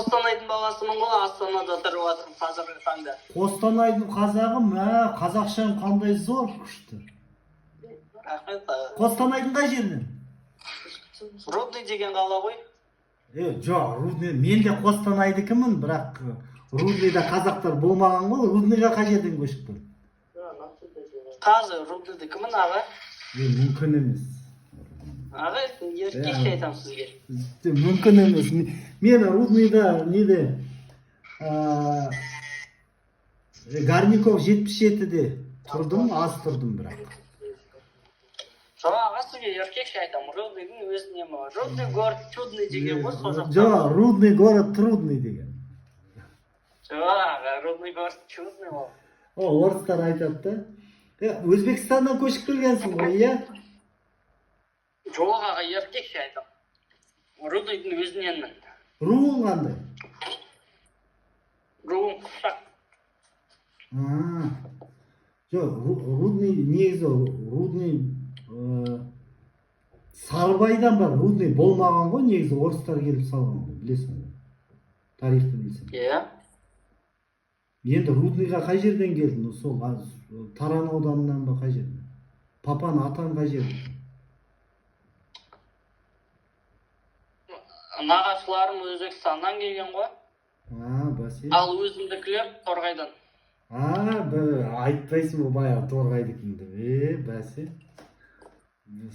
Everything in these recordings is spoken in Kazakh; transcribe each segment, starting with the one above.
Қостанайдың баласымын ғой, Астанада тұрып жатырмын қазіргі таңда. Қостанайдың қазағы, қазақшаң қандай зор күшті. Рахмет. Қостанайдың қай жерінен? Рудный деген қала ғой. Жоқ, Рудный, мен де Қостанайдікімін, бірақ Рудныйда қазақтар болмаған ғой, Рудныйға қай жерден көшіп келді? Қазір Рудныйдікімін аға. Мүмкін емес. Аға, еркекше айтамын сізге. Мүмкін емес. Мен Рудныйда неде Гарников 77-де тұрдым, аз тұрдым бірақ. Жоқ, аға сізге еркекше айтамын. Рудныйдың өзіне ма? Рудный город чудный деген ғой, сол жақта. Жоқ, Рудный город трудный деген. Жоқ, аға, Рудный город чудный ол. Орыстар айтады да. Өзбекстаннан көшіп келгенсің ғой, иә? Жоқ, аға, еркекше айтамын. Рудныйдың өзіненмін. Руың қандай? Руым Қыпшақ. Жоқ, Рудный негізі Рудный Сарыбайдан бар, Рудный болмаған ғой, негізі орыстар келіп салған ғой, білесің ғой. Тарихты білсең. Иә. Енді Рудныйға қай жерден келдің? Сол Таран ауданынан ба қай жерден? Папан атан қай жерден? Нағашыларым Өзбекстаннан келген ғой. Бәсе. Ал өзімдікілер Торғайдан. Айтпайсың ғой баяғы Торғайдікіңді. Бәсе.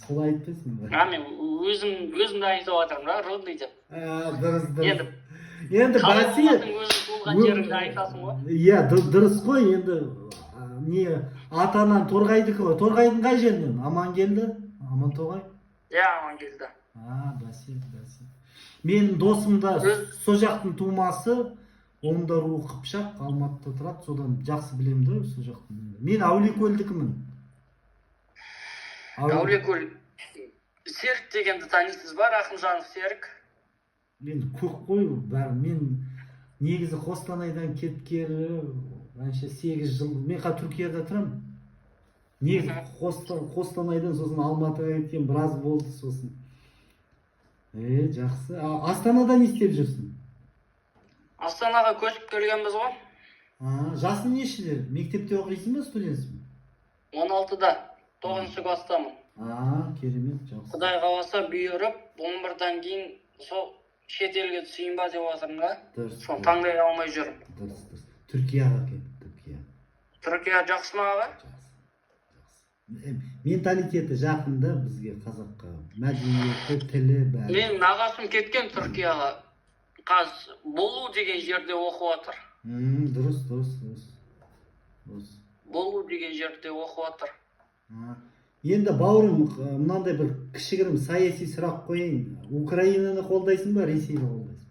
Солай айтпайсың ба? Мен өзімді айтып жатырмын да, Рудный деп. Дұрыс. Енді бәсе. Өзің туылған жеріңді айтасың ғой. Иә, дұрыс қой, енді атанан Торғайдікі ғой. Торғайдың қай жерінен? Амангелді? Амантоғай? Иә, Амангелді. Бәсе. Менің досым да со жақтың тумасы, оның да руы Қыпшақ, Алматыда тұрады, содан жақсы білемін да со жақтың. Мен Әулиекөлдікімін. Әулиекөл Серік дегенді танисыз ба, Рахымжанов Серік? Мен көк қой, мен негізі Қостанайдан кеткелі, 8 жыл, мен қазір Түркияда тұрамын. Негізі Қостанайдан сосын Алматыға кеткен біраз болды сосын. Жақсы. Астанада не істеп жүрсің? Астанаға көшіп келгенбіз ғой. Жасың нешеде? Мектепте оқисың ба, студентсің? 16-да, 9-шы кластамын. Керемет, жақсы. Құдай қаласа бұйырып, 11-дан кейін сол шет елге түсейін ба деп отырмын да. Соны таңдай алмай жүрмін. Дұрыс. Түркияға кел, Түркия жақсы ма аға? Менталитеті жақында бізге, қазаққа, мәдениеті, тілі бәрі. Мен нағашым кеткен Түркияға. Болу деген жерде оқып отыр. Дұрыс. Болу деген жерде оқып отыр. Енді бауырым, мынандай бір кішігірім саяси сұрақ қойайын. Украинаны қолдайсың ба, Ресейді қолдайсың?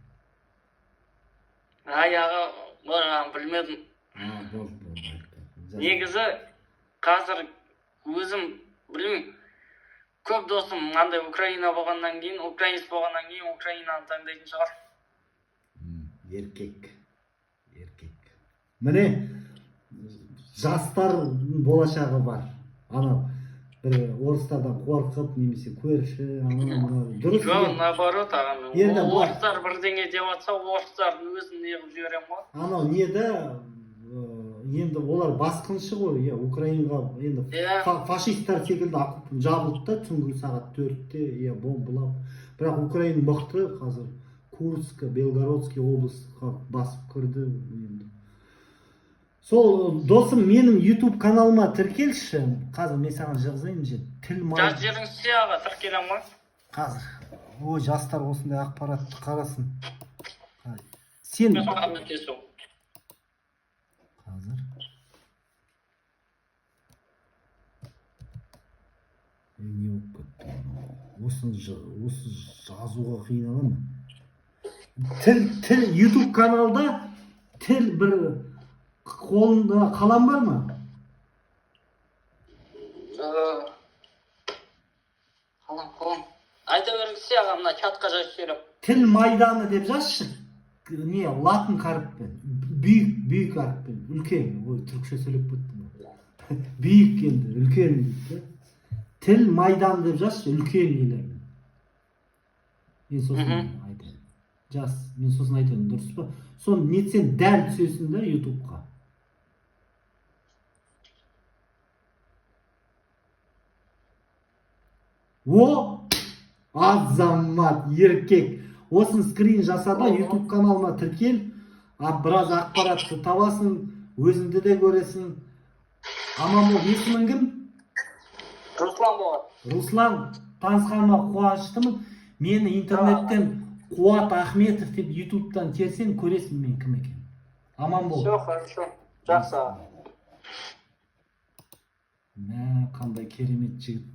Аға, оны білмедім. Негізі қазір өзім білмеймін, көп досым мынандай Украина болғаннан кейін, украинец болғаннан кейін Украинаны таңдайтын шығар. Еркек. Міне, жастар болашағы бар. Бір орыстардан қорқып, немесе көрші, дұрыс. Жоқ, наоборот, ағам. Орыстар бірдеңе деп жатса, орыстардың өзін неғып жіберем ғой. Неді, енді олар басқыншы ғой, Украинаға енді фашисттар секілді жабылды да, түнгі сағат 4-те, бомбылап. Бірақ Украина мықты қазір Курск, Белгородский облысқа басып кірді. Сол досым, менің YouTube каналыма тіркелші. Қазір мен саған жазайын. Жаз жерің сияға тіркелем ғой. Қазір. Жастар осындай ақпаратты қарасын. Сен... Қазір. Не болып кетті? Осы жазуға қиыналамын. Тіл, YouTube каналда тіл бір қолында қалам бар ма? Қалам. Айта бергісі аға, мына чатқа жазып жіберем. Тіл майданы деп жазшы. Латын қаріппен. Бүйік әріппен. Үлкен. Түркше сөйлеп кеттім. Бүйік енді, үлкен дейді. Тіл майдан деп жазшы, үлкен елермен. Мен сосын айтайын. жас, мен сосын айтайын, дұрыс па? Соны нетсең дәл түсесің да ютубқа. О, азамат, еркек. Осын скрин жаса да ютуб каналына тіркел, біраз ақпаратты табасың, өзіңді де көресің. Аман бол, есімің кім? Руслан болады. Руслан, танысқаныма қуаныштымын. Мені интернеттен Қуат Ахметов деп ютубтан терсең, көресің мен кім екен. Аман бол. Все, хорошо. Жақсы. Мә, қандай керемет жігіт.